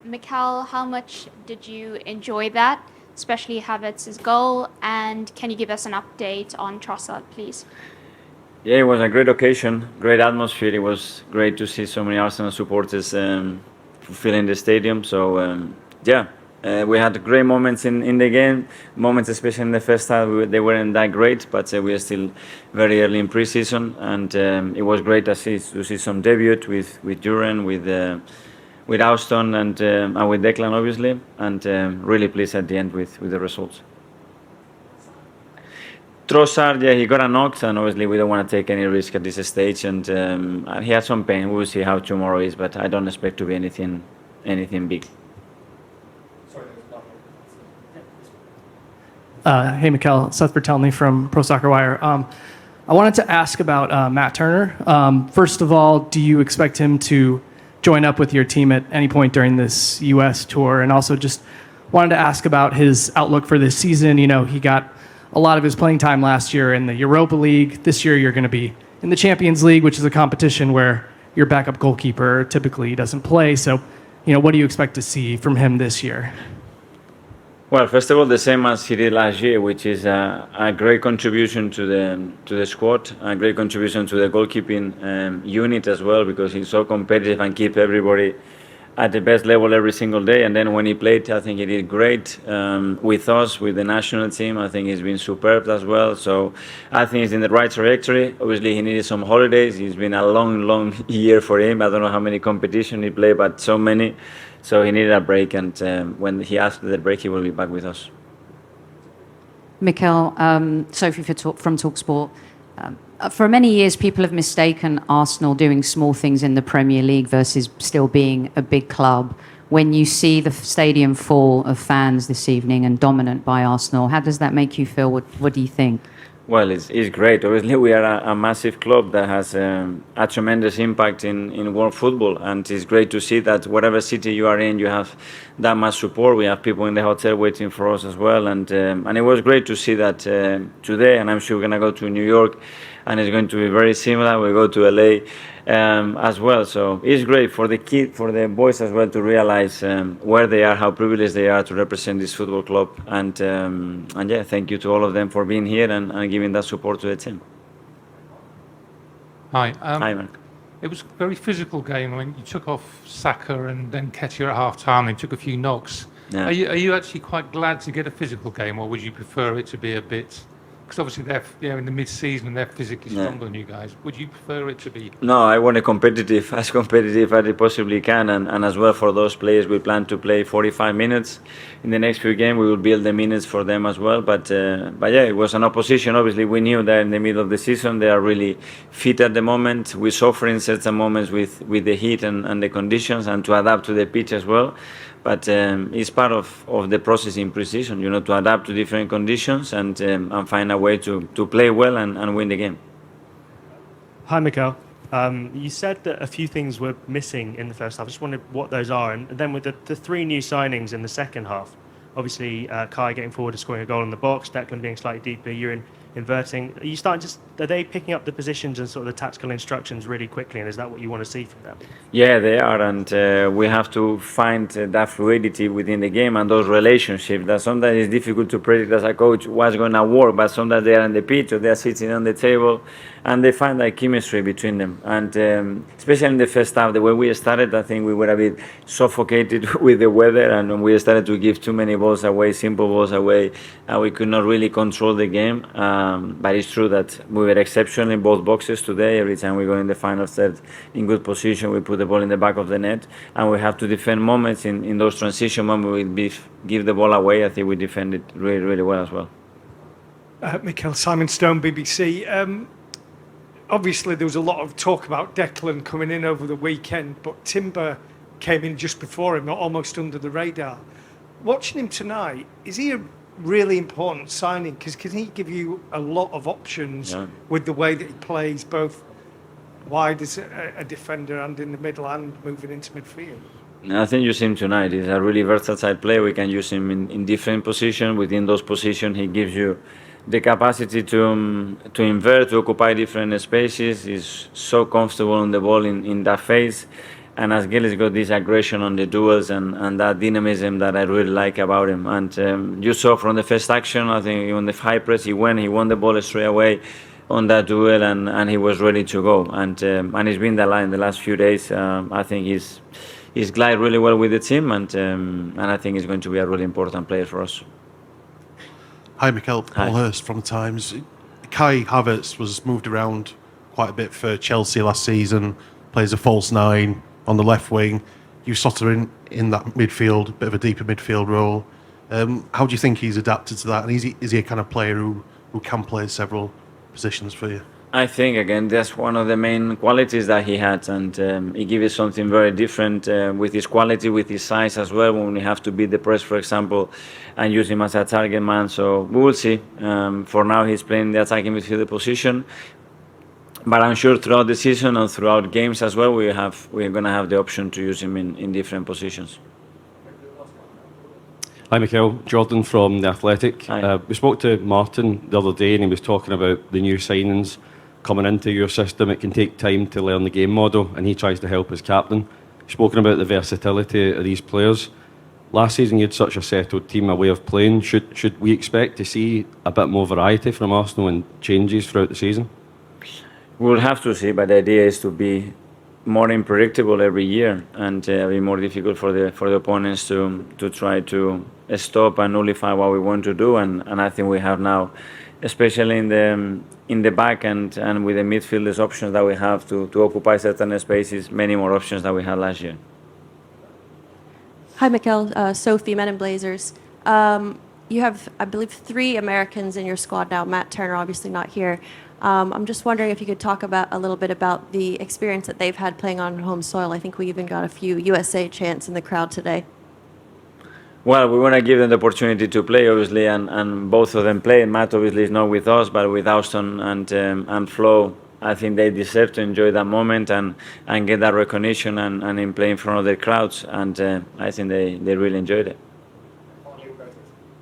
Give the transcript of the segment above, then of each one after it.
Mikel, how much did you enjoy that, especially Havertz's goal? And can you give us an update on Trossard, please? Yeah, it was a great occasion, great atmosphere. It was great to see so many Arsenal supporters filling the stadium. So yeah, we had great moments in the game. Moments, especially in the first half, they weren't that great, but we are still very early in pre-season, and it was great to see some debut with Duran, with Austin, and with Declan, obviously, and really pleased at the end with the results. Trossard, yeah, he got a knock, and obviously we don't want to take any risk at this stage. And he had some pain. We will see how tomorrow is, but I don't expect to be anything big. Hey, Mikel, Seth Bertelny from Pro Soccer Wire. I wanted to ask about Matt Turner. First of all, do you expect him to join up with your team at any point during this U.S. tour? And also just wanted to ask about his outlook for this season. You know, he got a lot of his playing time last year in the Europa League. This year you're going to be in the Champions League, which is a competition where your backup goalkeeper typically doesn't play. So, you know, what do you expect to see from him this year? Well, first of all, the same as he did last year, which is a great contribution to the squad, a great contribution to the goalkeeping unit as well, because he's so competitive and keep everybody at the best level every single day. And then when he played, I think he did great with us, with the national team. I think he's been superb as well. So I think he's in the right trajectory. Obviously, he needed some holidays. It's been a long year for him. I don't know how many competitions he played, but so many. So he needed a break, and when he asked for the break, he will be back with us. Mikel, Sophie from TalkSport. For many years, people have mistaken Arsenal doing small things in the Premier League versus still being a big club. When you see the stadium full of fans this evening and dominant by Arsenal, how does that make you feel? What do you think? Well, it's great. Obviously, we are a massive club that has a tremendous impact in world football, and it's great to see that whatever city you are in, you have that much support. We have people in the hotel waiting for us as well, and it was great to see that today. And I'm sure we're gonna go to New York, and it's going to be very similar. We go to LA as well. So it's great for the boys as well to realize where they are, how privileged they are to represent this football club. And yeah, thank you to all of them for being here and giving that support to the team. Hi. Hi, Mark. It was a very physical game. I mean, you took off Saka and then Ketia at half-time and took a few knocks. Yeah. Are you actually quite glad to get a physical game, or would you prefer it to be a bit... Because obviously they're in the mid-season and they're physically stronger than you guys. Would you prefer it to be? No, I want as competitive as I possibly can, and as well for those players, we plan to play 45 minutes in the next few games. We will build the minutes for them as well. But yeah, it was an opposition. Obviously, we knew that in the middle of the season they are really fit at the moment. We suffer in certain moments with the heat and the conditions, and to adapt to the pitch as well. But it's part of the process in pre-season, to adapt to different conditions and find a way to play well and win the game. Hi, Mikel. You said that a few things were missing in the first half. I just wondered what those are. And then with the three new signings in the second half, obviously Kai getting forward and scoring a goal in the box, Declan being slightly deeper, you're inverting. Are they picking up the positions and sort of the tactical instructions really quickly, and is that what you want to see from them? Yeah, they are, and we have to find that fluidity within the game and those relationships that sometimes it's difficult to predict as a coach what's going to work, but sometimes they are on the pitch or they are sitting on the table and they find that chemistry between them. And especially in the first half, the way we started, I think we were a bit suffocated with the weather, and we started to give too many balls away, simple balls away, and we could not really control the game. But it's true that we were exceptional in both boxes today. Every time we go in the final third in good position, we put the ball in the back of the net, and we have to defend moments in those transition moments. We give the ball away. I think we defended really well as well. Mikel, Simon Stone, BBC. Obviously, there was a lot of talk about Declan coming in over the weekend, but Timber came in just before him, almost under the radar. Watching him tonight, is he a really important signing? Because can he give you a lot of options with the way that he plays, both wide as a defender and in the middle and moving into midfield? I think you see him tonight. He's a really versatile player. We can use him in different positions. Within those positions, he gives you the capacity to invert, to occupy different spaces. He's so comfortable on the ball in that phase. as Gil has got this aggression on the duels and that dynamism that I really like about him. And you saw from the first action, I think on the high press he won the ball straight away on that duel, and he was ready to go. And he's been that line the last few days. I think he's glided really well with the team, and I think he's going to be a really important player for us. Hi, Mikel. Paul Hurst from the Times. Kai Havertz was moved around quite a bit for Chelsea last season, plays a false nine on the left wing. You sort of in that midfield, a bit of a deeper midfield role. How do you think he's adapted to that? And is he a kind of player who can play several positions for you? I think, again, that's one of the main qualities that he had, and he gives us something very different with his quality, with his size as well, when we have to beat the press, for example, and use him as a target man. So we will see. For now, he's playing the attacking midfielder position, but I'm sure throughout the season and throughout games as well, we're going to have the option to use him in different positions. Hi, Mikel. Jordan from The Athletic. Hi. We spoke to Martin the other day, and he was talking about the new signings coming into your system. It can take time to learn the game model, and he tries to help as captain. You've spoken about the versatility of these players. Last season, you had such a settled team, a way of playing. Should we expect to see a bit more variety from Arsenal and changes throughout the season? We'll have to see, but the idea is to be more unpredictable every year, and be more difficult for the opponents to try to stop and nullify what we want to do. And I think we have now, especially in the back and with the midfielders options that we have to occupy certain spaces, many more options than we had last year. Hi, Mikel. Sophie, Men in Blazers. You have, I believe, 3 Americans in your squad now. Matt Turner, obviously not here. I'm just wondering if you could talk a little bit about the experience that they've had playing on home soil. I think we even got a few USA chants in the crowd today. Well, we want to give them the opportunity to play, obviously, and both of them play. Matt obviously is not with us, but with Austin and Flo, I think they deserve to enjoy that moment and get that recognition and in play in front of their crowds. And I think they really enjoyed it.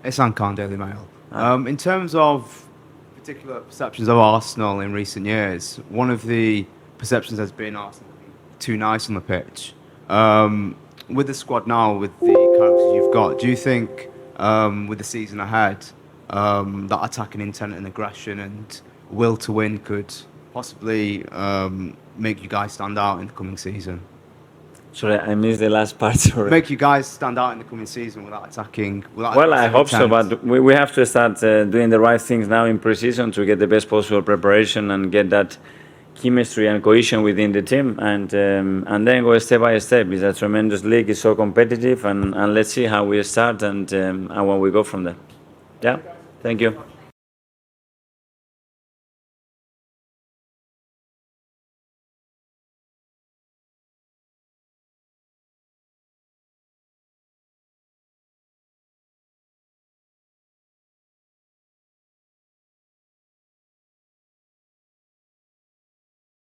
It's Khan, Daily Mail. In terms of particular perceptions of Arsenal in recent years, one of the perceptions has been Arsenal being too nice on the pitch. With the squad now, with the characters you've got, do you think with the season ahead, that attacking intent and aggression and will to win could possibly make you guys stand out in the coming season? Sorry, I missed the last part. Sorry. Make you guys stand out in the coming season without attacking. Well, I hope so, but we have to start doing the right things now in pre-season to get the best possible preparation and get that chemistry and cohesion within the team, and then go step by step. It's a tremendous league. It's so competitive, and let's see how we start and where we go from there. Yeah, thank you.